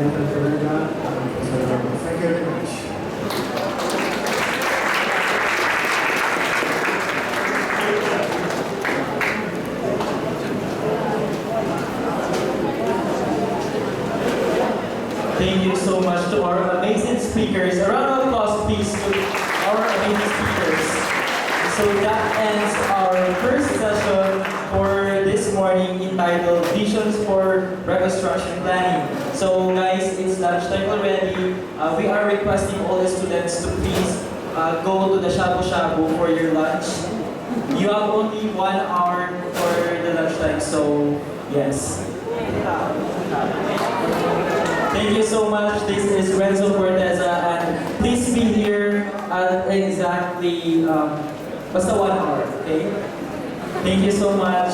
Michael Corona. Thank you very much. Thank you so much to our amazing speakers. A round of applause, please, to our amazing speakers. So that ends our first session for this morning entitled Visions for Reconstruction Planning. So guys, it's lunchtime already. We are requesting all the students to please go to the Shabu Shabu for your lunch. You have only 1 hour for the lunchtime, so yes. Thank you so much. This is Renzo Corteza, and please be here at exactly basta 1 hour, okay? Thank you so much.